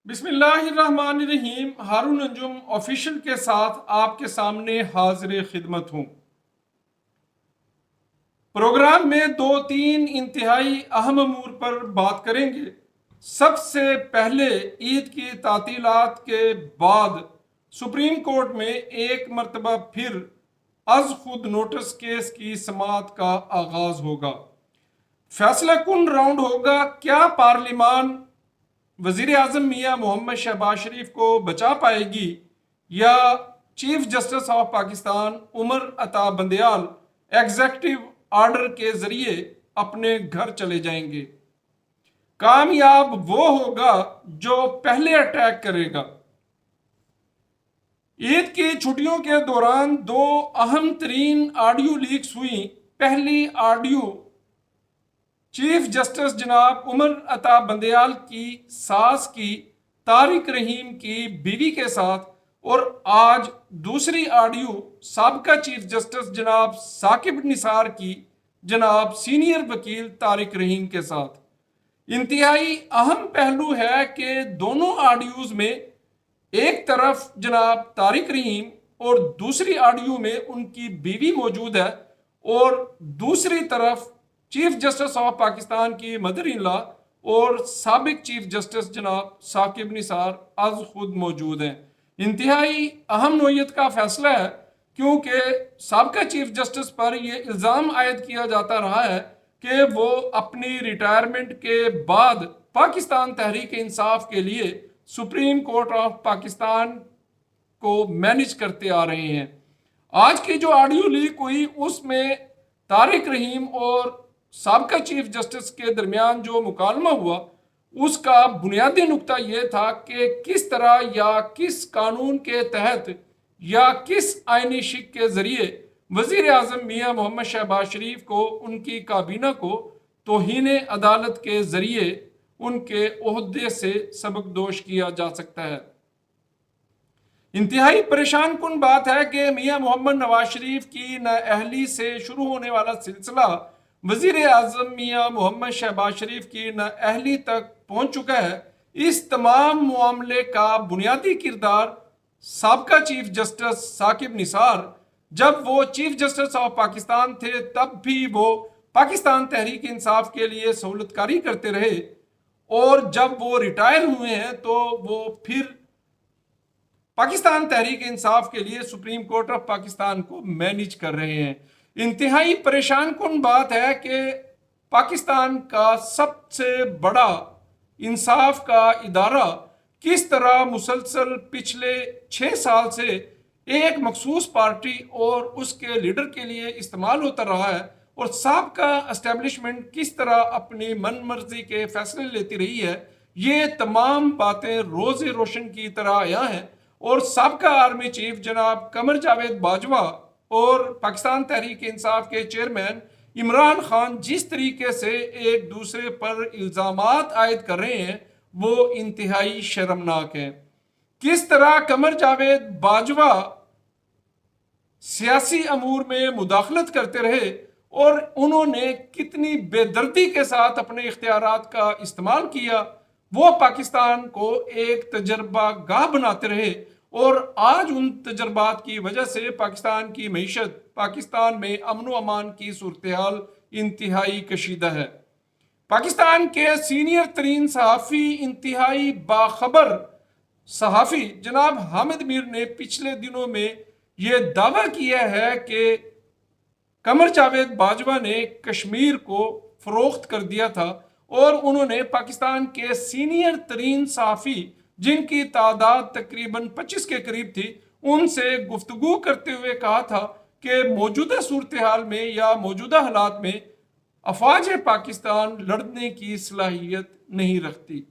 बिस्मिल्लाहिर्रहमानिर्रहीम। हारून अंजुम ऑफिशियल के साथ आपके सामने हाजिर खिदमत हूँ। प्रोग्राम में दो तीन इंतहाई अहम अमूर पर बात करेंगे। सबसे पहले ईद की तातीलात के बाद सुप्रीम कोर्ट में एक मरतबा फिर अज खुद नोटिस केस की समाअत का आगाज होगा। फैसला कुन राउंड होगा। क्या पार्लिमान वजीर आजम मियाँ मोहम्मद शहबाज शरीफ को बचा पाएगी या chief justice of Pakistan Umar Ata Bandial executive order के जरिए अपने घर चले जाएंगे। कामयाब वो होगा जो पहले अटैक करेगा। ईद की छुट्टियों के दौरान दो अहम तरीन ऑडियो लीक्स हुई। पहली ऑडियो चीफ जस्टिस जनाब उमर अता बंदयाल की सास की तारिक रहीम की बीवी के साथ, और आज दूसरी ऑडियो साबका चीफ जस्टिस जनाब साकिब निसार की जनाब सीनियर वकील तारिक रहीम के साथ। इंतहाई अहम पहलू है कि दोनों ऑडियोज में एक तरफ जनाब तारिक रहीम और दूसरी ऑडियो में उनकी बीवी मौजूद है, और दूसरी तरफ चीफ जस्टिस ऑफ पाकिस्तान की मदर इन लॉ और साबिक चीफ जस्टिस जनाब साकिब निसार आज खुद मौजूद हैं। इंतहाई अहम नोयत का फैसला है क्योंकि साबका चीफ जस्टिस पर यह इल्ज़ाम आयद किया जाता रहा है कि वो अपनी रिटायरमेंट के बाद पाकिस्तान तहरीक इंसाफ के लिए सुप्रीम कोर्ट ऑफ पाकिस्तान को मैनेज करते आ रहे हैं। आज की जो ऑडियो लीक हुई उसमें तारिक रहीम और साबका चीफ जस्टिस के दरमियान जो मुकालमा हुआ उसका बुनियादी नुक्ता यह था कि किस तरह या किस कानून के तहत या किस आईनी शिक के जरिए वजीर आजम मियाँ मोहम्मद शहबाज शरीफ को उनकी काबीना को तौहीन अदालत के जरिए उनके ओहदे से सबकदोश किया जा सकता है। इंतहाई परेशान कुन बात है कि मियाँ मोहम्मद नवाज शरीफ की नाअहली से शुरू होने वाला सिलसिला वजीर आजम मियाँ मोहम्मद शहबाज शरीफ की नाअहली तक पहुंच चुका है। इस तमाम मामले का बुनियादी किरदार साबका चीफ जस्टिस साकिब निसार, जब वो चीफ जस्टिस ऑफ पाकिस्तान थे तब भी वो पाकिस्तान तहरीक इंसाफ के लिए सहूलतकारी करते रहे, और जब वो रिटायर हुए हैं तो वो फिर पाकिस्तान तहरीक इंसाफ के लिए सुप्रीम कोर्ट ऑफ पाकिस्तान को मैनेज कर रहे हैं। इंतहाई परेशान कुन बात है कि पाकिस्तान का सबसे बड़ा इंसाफ का इदारा किस तरह मुसलसल पिछले 6 साल से एक मखसूस पार्टी और उसके लीडर के लिए इस्तेमाल होता रहा है, और साबका एस्टेब्लिशमेंट किस तरह अपनी मन मर्जी के फैसले लेती रही है। ये तमाम बातें रोज़े रोशन की तरह आया हैं, और साबका आर्मी चीफ जनाब कमर जावेद बाजवा और पाकिस्तान तहरीक इंसाफ के चेयरमैन इमरान खान जिस तरीके से एक दूसरे पर इल्ज़ामात आयद कर रहे हैं वो इंतहाई शर्मनाक है। किस तरह कमर जावेद बाजवा सियासी अमूर में मुदाखलत करते रहे और उन्होंने कितनी बेदर्दी के साथ अपने इख्तियारात का इस्तेमाल किया। वो पाकिस्तान को एक तजर्बा गाह बनाते रहे, और आज उन तजर्बात की वजह से पाकिस्तान की मईशत, पाकिस्तान में अमन व अमान की सूरत हाल इंतहाई कशीदा है। पाकिस्तान के सीनियर तरीन सहाफ़ी, इंतहाई बाखबर सहाफ़ी जनाब हामिद मीर ने पिछले दिनों में यह दावा किया है कि कमर जावेद बाजवा ने कश्मीर को फरोख्त कर दिया था, और उन्होंने पाकिस्तान के सीनियर तरीन सहाफ़ी जिनकी तादाद तकरीबन 25 के करीब थी उनसे गुफ्तगू करते हुए कहा था कि मौजूदा सूरत हाल में या मौजूदा हालात में अफवाज पाकिस्तान लड़ने की सलाहियत नहीं रखती।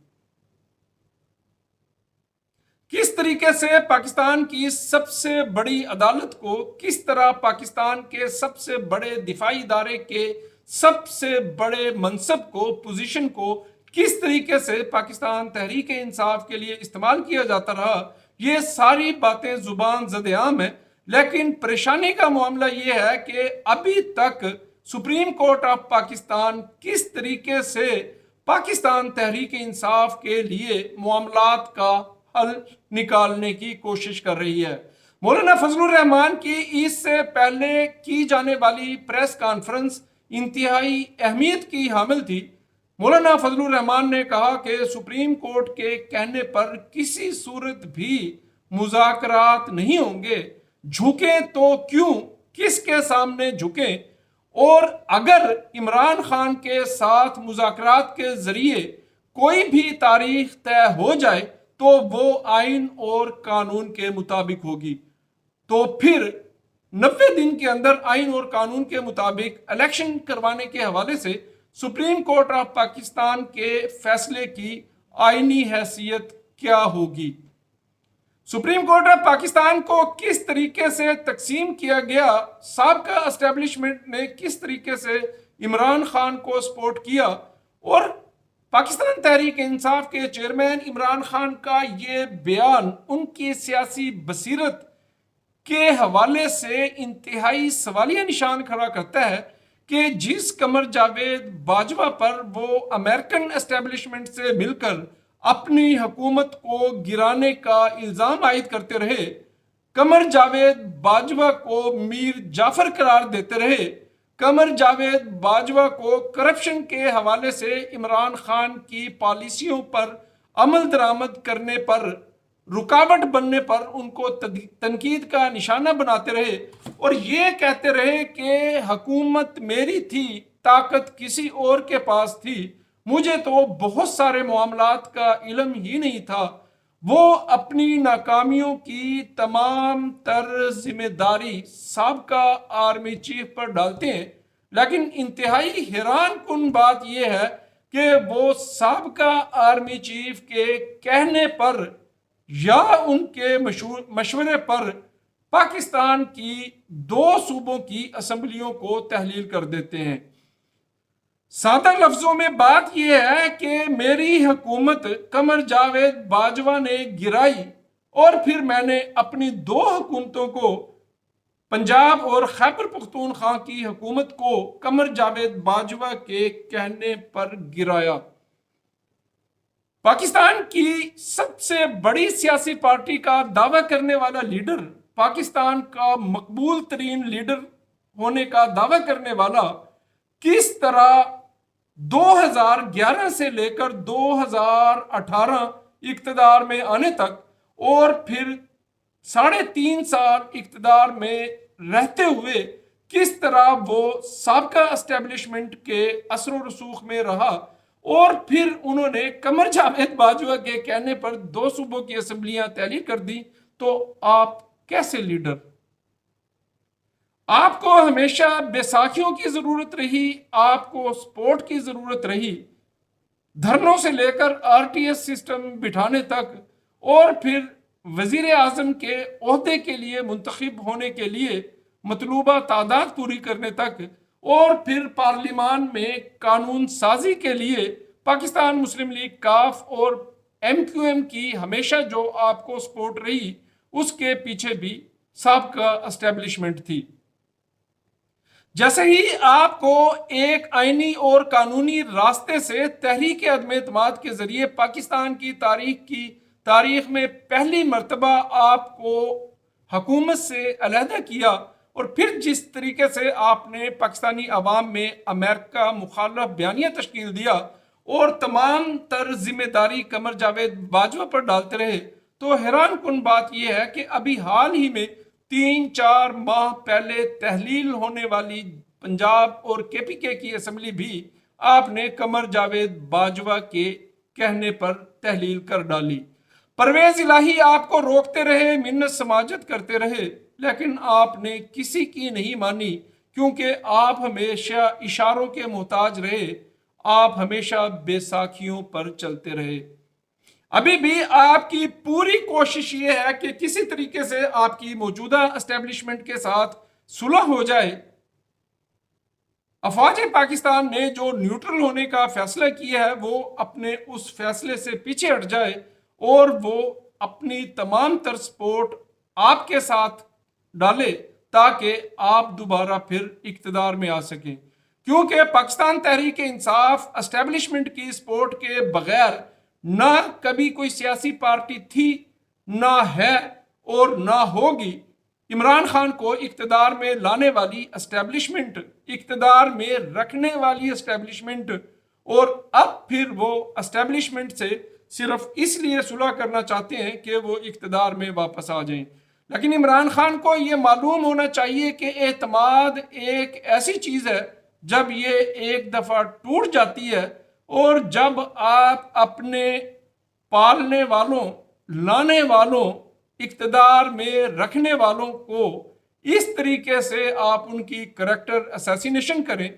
किस तरीके से पाकिस्तान की सबसे बड़ी अदालत को, किस तरह पाकिस्तान के सबसे बड़े दिफाई इदारे के सबसे बड़े मनसब को, पोजीशन को किस तरीके से पाकिस्तान तहरीक इंसाफ के लिए इस्तेमाल किया जाता रहा, ये सारी बातें जुबान ज़द-ए-आम है। लेकिन परेशानी का मामला ये है कि अभी तक सुप्रीम कोर्ट ऑफ पाकिस्तान किस तरीके से पाकिस्तान तहरीक इंसाफ के लिए मामलात का हल निकालने की कोशिश कर रही है। मौलाना फजलुर रहमान की इससे पहले की जाने वाली प्रेस कॉन्फ्रेंस इंतहाई अहमियत की हामिल थी। मौलाना फजलुर रहमान ने कहा कि सुप्रीम कोर्ट के कहने पर किसी सूरत भी मुज़ाकरात नहीं होंगे, झुके तो क्यों, किसके सामने झुके, और अगर इमरान खान के साथ मुज़ाकरात के जरिए कोई भी तारीख तय हो जाए तो वो आइन और कानून के मुताबिक होगी। तो फिर 90 दिन के अंदर आइन और कानून के मुताबिक इलेक्शन करवाने के हवाले से सुप्रीम कोर्ट ऑफ पाकिस्तान के फैसले की आईनी हैसियत क्या होगी। सुप्रीम कोर्ट ऑफ पाकिस्तान को किस तरीके से तकसीम किया गया, साबका एस्टेब्लिशमेंट ने किस तरीके से इमरान खान को सपोर्ट किया, और पाकिस्तान तहरीक इंसाफ के चेयरमैन इमरान खान का ये बयान उनकी सियासी बसीरत के हवाले से इंतहाई सवालिया निशान खड़ा करता है कि जिस कमर जावेद बाजवा पर वो अमेरिकन एस्टेब्लिशमेंट से मिलकर अपनी हुकूमत को गिराने का इल्ज़ाम आयद करते रहे, कमर जावेद बाजवा को मीर जाफर करार देते रहे, कमर जावेद बाजवा को करप्शन के हवाले से इमरान खान की पॉलिसियों पर अमल दरामद करने पर, रुकावट बनने पर उनको तनकीद का निशाना बनाते रहे और ये कहते रहे कि हुकूमत मेरी थी, ताकत किसी और के पास थी, मुझे तो बहुत सारे मामलात का इल्म ही नहीं था। वो अपनी नाकामियों की तमाम तर जिम्मेदारी साबका आर्मी चीफ पर डालते हैं, लेकिन इंतहाई हैरान कुन बात यह है कि वो साबका आर्मी चीफ के कहने पर या उनके मशवरे पर पाकिस्तान की 2 सूबों की असम्बलियों को तहलील कर देते हैं। सादा लफ्जों में बात यह है कि मेरी हुकूमत कमर जावेद बाजवा ने गिराई और फिर मैंने अपनी 2 हुकूमतों को, पंजाब और खैबर पख्तूनख्वा की हुकूमत को कमर जावेद बाजवा के कहने पर गिराया। पाकिस्तान की सबसे बड़ी सियासी पार्टी का दावा करने वाला लीडर, पाकिस्तान का मकबूल तरीन लीडर होने का दावा करने वाला, किस तरह 2011 से लेकर 2018 इक्तदार में आने तक और फिर 3.5 साल इक्तदार में रहते हुए किस तरह वो साबका एस्टेब्लिशमेंट के असर रसूख में रहा और फिर उन्होंने कमर जावेद बाजवा के कहने पर 2 सूबों की असम्बलियां तहलील कर दी। तो आप कैसे लीडर? आपको हमेशा बैसाखियों की जरूरत रही, आपको सपोर्ट की जरूरत रही, धरनों से लेकर आरटीएस सिस्टम बिठाने तक और फिर वजीर आजम के ओहदे के लिए मुंतखब होने के लिए मतलूबा तादाद पूरी करने तक और फिर पार्लिमान में कानून साजी के लिए पाकिस्तान मुस्लिम लीग काफ और MQM की हमेशा जो आपको सपोर्ट रही, उसके पीछे भी साबका एस्टेब्लिशमेंट थी। जैसे ही आपको एक आईनी और कानूनी रास्ते से तहरीक अदम एतमाद के जरिए पाकिस्तान की तारीख में पहली मर्तबा आपको हुकूमत से अलहदा किया और फिर जिस तरीके से आपने पाकिस्तानी अवाम में अमेरिका मुखालफ बयानिया तश्कील दिया और तमाम तर जिम्मेदारी कमर जावेद बाजवा पर डालते रहे, तो हैरान कुन बात यह है कि अभी हाल ही में 3-4 माह पहले तहलील होने वाली पंजाब और KPK की असम्बली भी आपने कमर जावेद बाजवा के कहने पर तहलील कर डाली। परवेज इलाही आपको रोकते रहे, मिन्नत समाजत करते रहे, लेकिन आपने किसी की नहीं मानी क्योंकि आप हमेशा इशारों के मोहताज रहे, आप हमेशा बैसाखियों पर चलते रहे। अभी भी आपकी पूरी कोशिश ये है कि किसी तरीके से आपकी मौजूदा एस्टेब्लिशमेंट के साथ सुलह हो जाए। अफवाज पाकिस्तान ने जो न्यूट्रल होने का फैसला किया है वो अपने उस फैसले से पीछे हट जाए और वो अपनी तमाम तर सपोर्ट आपके साथ डाले ताकि आप दोबारा फिर इक्तदार में आ सकें। क्योंकि पाकिस्तान तहरीक इंसाफ एस्टेब्लिशमेंट की सपोर्ट के बगैर ना कभी कोई सियासी पार्टी थी, ना है और ना होगी। इमरान खान को इक़्तिदार में लाने वाली एस्टेब्लिशमेंट, इक़्तिदार में रखने वाली एस्टेब्लिशमेंट, और अब फिर वो एस्टेब्लिशमेंट से सिर्फ इसलिए सुलह करना चाहते हैं कि वो इक़्तिदार में वापस आ जाएं। लेकिन इमरान खान को ये मालूम होना चाहिए कि एतमाद एक ऐसी चीज़ है, जब ये एक दफ़ा टूट जाती है और जब आप अपने पालने वालों, लाने वालों, इक़्तिदार में रखने वालों को इस तरीके से आप उनकी करैक्टर असैसिनेशन करें,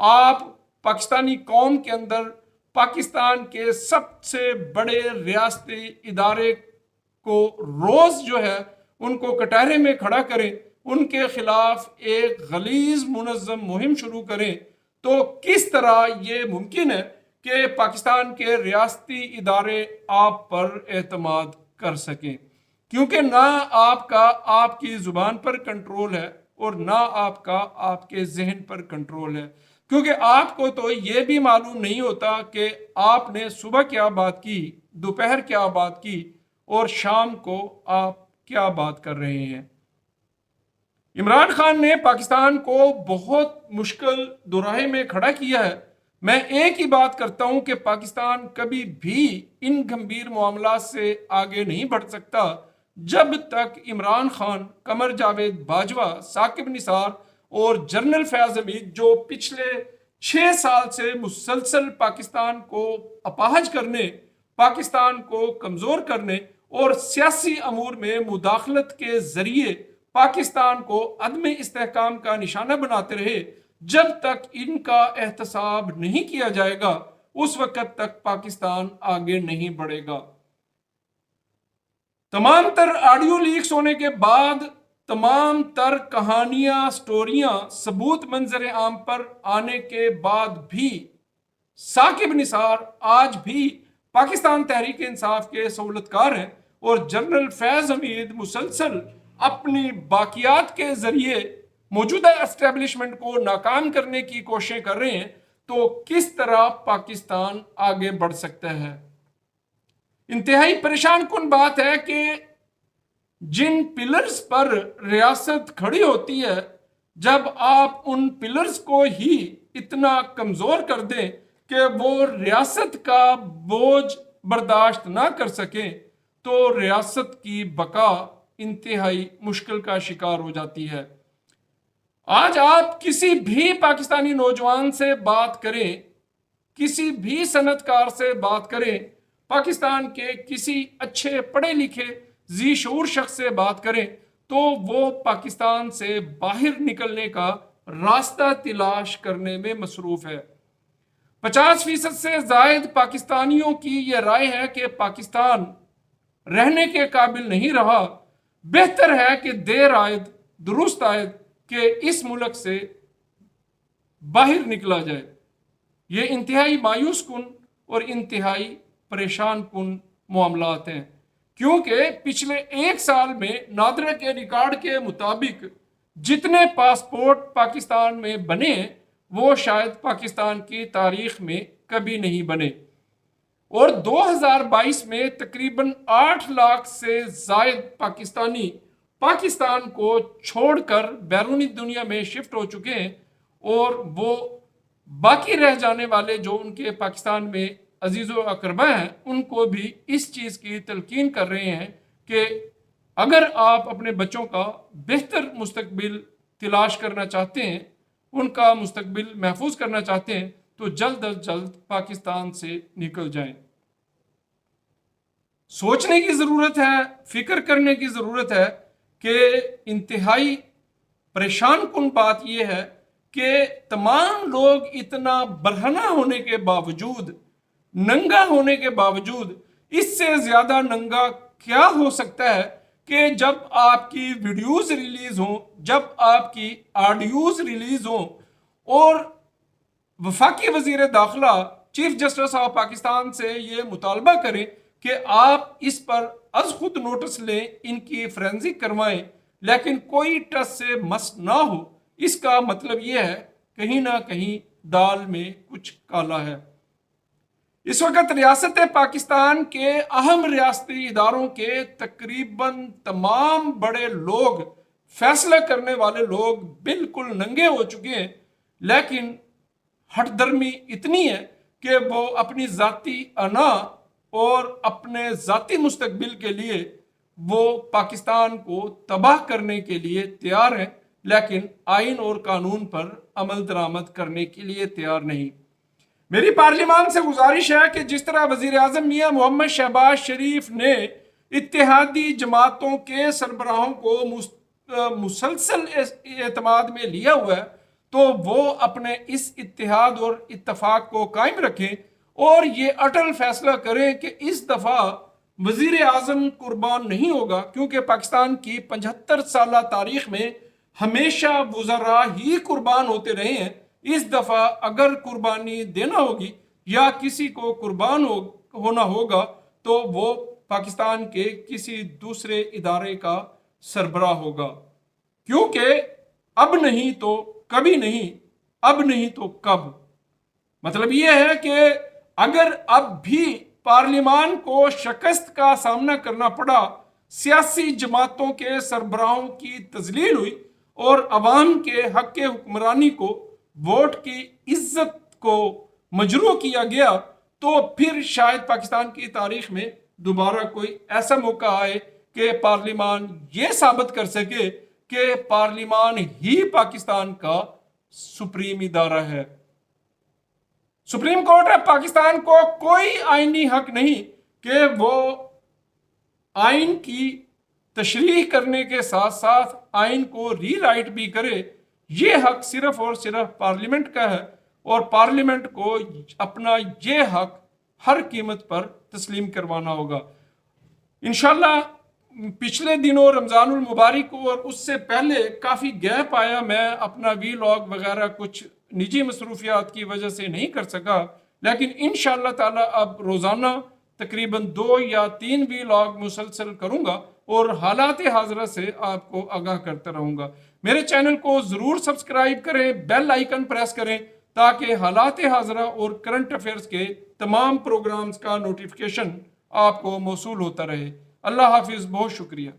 आप पाकिस्तानी कौम के अंदर पाकिस्तान के सबसे बड़े रियासती इदारे को रोज़ जो है उनको कटहरे में खड़ा करें, उनके खिलाफ एक गलीज मुनज़्ज़म मुहिम शुरू करें, तो किस तरह ये मुमकिन है कि पाकिस्तान के रियासती इदारे आप पर एतमाद कर सकें? क्योंकि ना आपका आपकी ज़ुबान पर कंट्रोल है और ना आपका आपके जहन पर कंट्रोल है। क्योंकि आपको तो ये भी मालूम नहीं होता कि आपने सुबह क्या बात की, दोपहर क्या बात की और शाम को आप क्या बात कर रहे हैं। इमरान खान ने पाकिस्तान को बहुत मुश्किल दोराहे में खड़ा किया है। मैं एक ही बात करता हूं कि पाकिस्तान कभी भी इन गंभीर मामलात से आगे नहीं बढ़ सकता जब तक इमरान खान, कमर जावेद बाजवा, साकिब निसार और जनरल फैज हमीद, जो पिछले 6 साल से मुसलसल पाकिस्तान को अपाहज करने, पाकिस्तान को कमज़ोर करने और सियासी अमूर में मुदाखलत के ज़रिए पाकिस्तान को अदम इस्तेहकाम का निशाना बनाते रहे, जब तक इनका एहतसाब नहीं किया जाएगा उस वक़्त तक पाकिस्तान आगे नहीं बढ़ेगा। तमाम तर ऑडियो लीक्स होने के बाद, तमाम तर कहानियां, स्टोरियां, सबूत मंजर आम पर आने के बाद भी साकिब निसार आज भी पाकिस्तान तहरीक इंसाफ के सहूलतकार हैं और जनरल फैज हमीद मुसलसल अपनी बाकियात के जरिए मौजूदा एस्टेब्लिशमेंट को नाकाम करने की कोशिशें कर रहे हैं, तो किस तरह पाकिस्तान आगे बढ़ सकता है? इंतहाई परेशान कुन बात है कि जिन पिलर्स पर रियासत खड़ी होती है, जब आप उन पिलर्स को ही इतना कमज़ोर कर दें कि वो रियासत का बोझ बर्दाश्त ना कर सकें, तो रियासत की बका इंतहाई मुश्किल का शिकार हो जाती है। आज आप किसी भी पाकिस्तानी नौजवान से बात करें, किसी भी सनतकार से बात करें, पाकिस्तान के किसी अच्छे पढ़े लिखे जी शऊर शख्स से बात करें, तो वो पाकिस्तान से बाहर निकलने का रास्ता तलाश करने में मसरूफ है। 50% से जायद पाकिस्तानियों की यह राय है कि पाकिस्तान रहने के काबिल नहीं रहा, बेहतर है कि देर आयद दुरुस्त आयद कि इस मुल्क से बाहर निकला जाए। ये इंतहाई मायूस कुन और इंतहाई परेशान कुन मामलात हैं, क्योंकि पिछले 1 साल में नादरा के रिकॉर्ड के मुताबिक जितने पासपोर्ट पाकिस्तान में बने वो शायद पाकिस्तान की तारीख में कभी नहीं बने, और 2022 में तकरीबन 8 लाख से जायद पाकिस्तानी पाकिस्तान को छोड़कर बैरूनी दुनिया में शिफ्ट हो चुके हैं, और वो बाकी रह जाने वाले जो उनके पाकिस्तान में अजीज़ व अकरबा हैं, उनको भी इस चीज़ की तलकीन कर रहे हैं कि अगर आप अपने बच्चों का बेहतर मुस्तकबिल तलाश करना चाहते हैं, उनका मुस्तकबिल महफूज करना चाहते हैं, तो जल्द अज जल्द पाकिस्तान से निकल जाएं। सोचने की ज़रूरत है, फिक्र करने की ज़रूरत है कि इंतहाई परेशान कुन बात यह है कि तमाम लोग इतना बरहना होने के बावजूद, नंगा होने के बावजूद, इससे ज़्यादा नंगा क्या हो सकता है कि जब आपकी वीडियोज़ रिलीज़ हों, जब आपकी ऑडियोज़ रिलीज़ हों और वफाकी वज़ीर दाखिला चीफ जस्टिस ऑफ पाकिस्तान से ये मुतालबा करें कि आप इस पर अज खुद नोटिस लें, इनकी फोरेंसिक करवाएं, लेकिन कोई टस से मस ना हो। इसका मतलब यह है कहीं ना कहीं दाल में कुछ काला है। इस वक्त रियासत पाकिस्तान के अहम रियासती इदारों के तकरीबन तमाम बड़े लोग, फैसला करने वाले लोग बिल्कुल नंगे हो चुके हैं, लेकिन हठधर्मी इतनी है कि वो अपनी जाती अना और अपने जाती मुस्तकबिल के लिए वो पाकिस्तान को तबाह करने के लिए तैयार हैं, लेकिन आइन और कानून पर अमल दरामद करने के लिए तैयार नहीं। मेरी पार्लियामान से गुजारिश है कि जिस तरह वजीर आजम मियां मोहम्मद शहबाज शरीफ ने इत्तेहादी जमातों के सरबराहों को मुसलसल एतमाद में लिया हुआ है, तो वो अपने इस इत्तेहाद और इत्तफाक को कायम रखें और ये अटल फैसला करें कि इस दफ़ा वजीर आजम कुर्बान नहीं होगा, क्योंकि पाकिस्तान की 75 साल तारीख में हमेशा वज़रा ही कुर्बान होते रहे हैं। इस दफ़ा अगर कुर्बानी देना होगी या किसी को कुर्बान होना होगा तो वो पाकिस्तान के किसी दूसरे इदारे का सरबराह होगा, क्योंकि अब नहीं तो कभी नहीं, अब नहीं तो कब। मतलब यह है कि अगर अब भी पार्लियामान को शिकस्त का सामना करना पड़ा, सियासी जमातों के सरबराहों की तजलील हुई और अवाम के हक के हुक्मरानी को, वोट की इज्जत को मजरूह किया गया, तो फिर शायद पाकिस्तान की तारीख में दोबारा कोई ऐसा मौका आए कि पार्लियामान ये साबित कर सके कि पार्लियामान ही पाकिस्तान का सुप्रीम इदारा है। सुप्रीम कोर्ट ऑफ पाकिस्तान को कोई आईनी हक नहीं कि वो आइन की तशरीह करने के साथ साथ आइन को रीराइट भी करे। ये हक सिर्फ और सिर्फ पार्लियामेंट का है और पार्लियामेंट को अपना ये हक हर कीमत पर तस्लीम करवाना होगा। इंशाल्लाह पिछले दिनों रमज़ानुल मुबारक और उससे पहले काफ़ी गैप आया, मैं अपना वीलॉग वगैरह कुछ निजी मसरूफियात की वजह से नहीं कर सका, लेकिन इंशाल्लाह ताला अब रोज़ाना तकरीबन 2 या 3 वीलॉग मुसलसल करूँगा और हालात हाजरा से आपको आगाह करता रहूँगा। मेरे चैनल को ज़रूर सब्सक्राइब करें, बेल आइकन प्रेस करें ताकि हालात हाजरा और करंट अफेयर्स के तमाम प्रोग्राम्स का नोटिफिकेशन आपको मौसूल होता रहे। अल्लाह हाफिज़, बहुत शुक्रिया।